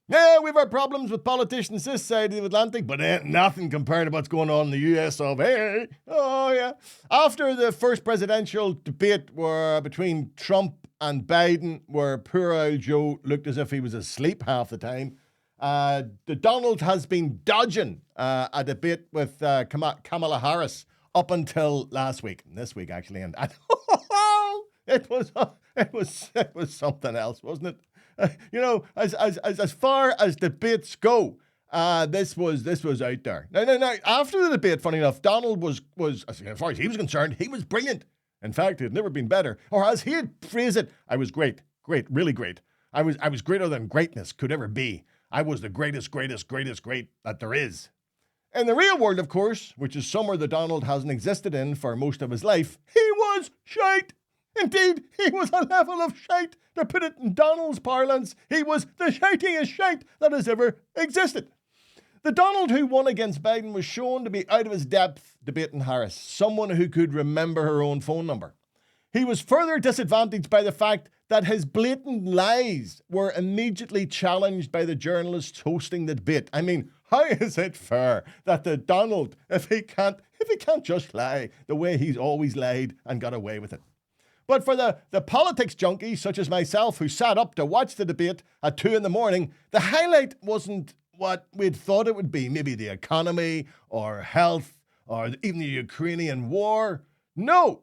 Yeah, we've our problems with politicians this side of the Atlantic, but ain't nothing compared to what's going on in the US of A. Oh, yeah. After the first presidential debate between Trump and Biden, where poor old Joe looked as if he was asleep half the time, the Donald has been dodging a debate with Kamala Harris up until last week, this week actually, and it was something else, wasn't it? As far as debates go, this was out there. Now, after the debate, funny enough, Donald was as far as he was concerned, he was brilliant. In fact, it had never been better. Or as he had phrased it, I was great, really great. I was greater than greatness could ever be. I was the greatest great that there is. In the real world, of course, which is somewhere that Donald hasn't existed in for most of his life, he was shite. Indeed, he was a level of shite. To put it in Donald's parlance, he was the shitiest shite that has ever existed. The Donald who won against Biden was shown to be out of his depth debating Harris, someone who could remember her own phone number. He was further disadvantaged by the fact that his blatant lies were immediately challenged by the journalists hosting the debate. I mean, how is it fair that the Donald, if he can't just lie the way he's always lied and got away with it? But for the politics junkies such as myself who sat up to watch the debate at 2 a.m, the highlight wasn't what we'd thought it would be. Maybe the economy or health or even the Ukrainian war. No,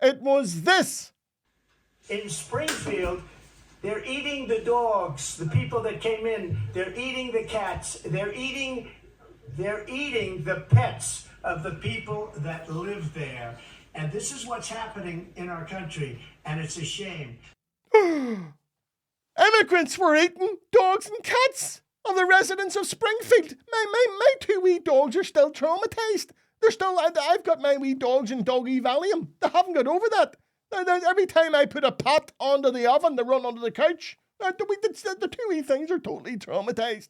it was this. In Springfield, they're eating the dogs, the people that came in. They're eating the cats. They're eating the pets of the people that live there. And this is what's happening in our country, and it's a shame. Immigrants were eating dogs and cats of the residents of Springfield. My 2 wee dogs are still traumatized. I've got my wee dogs in Doggy Valium. They haven't got over that. Every time I put a pot onto the oven, they run onto the couch. The 2 wee things are totally traumatized.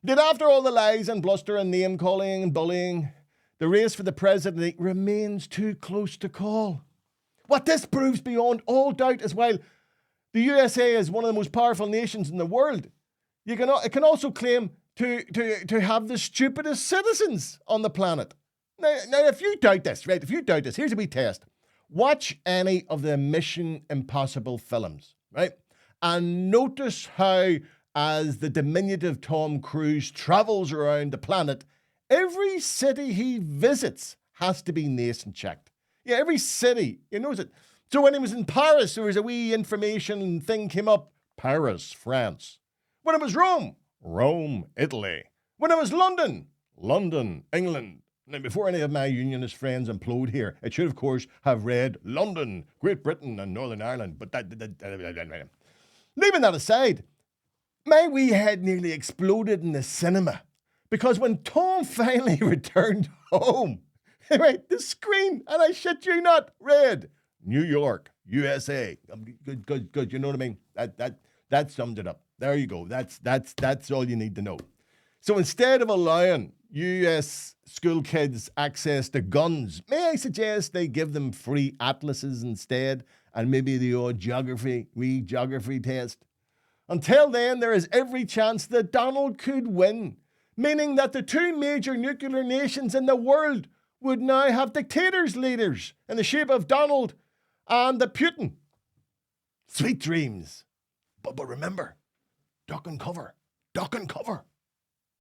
Yet after all the lies and bluster and name-calling and bullying, the race for the presidency remains too close to call. What this proves beyond all doubt is while the USA is one of the most powerful nations in the world, it can also claim to have the stupidest citizens on the planet. Now, if you doubt this, here's a wee test. Watch any of the Mission Impossible films, right? And notice how, as the diminutive Tom Cruise travels around the planet, every city he visits has to be nation checked. Yeah, every city, he knows it. So when he was in Paris, there was a wee information thing came up. Paris, France. When it was Rome, Rome, Italy. When it was London, London, England. Now, before any of my unionist friends implode here, it should, of course, have read London, Great Britain, and Northern Ireland. But leaving that aside, my wee head nearly exploded in the cinema. Because when Tom finally returned home, right, the screen, and I shit you not, read New York, USA. Good. You know what I mean? That summed it up. There you go. That's all you need to know. So instead of allowing US school kids access to guns, may I suggest they give them free atlases instead, and maybe the odd geography test? Until then, there is every chance that Donald could win, meaning that the 2 major nuclear nations in the world would now have dictators leaders in the shape of Donald and the Putin. Sweet dreams. But remember, duck and cover.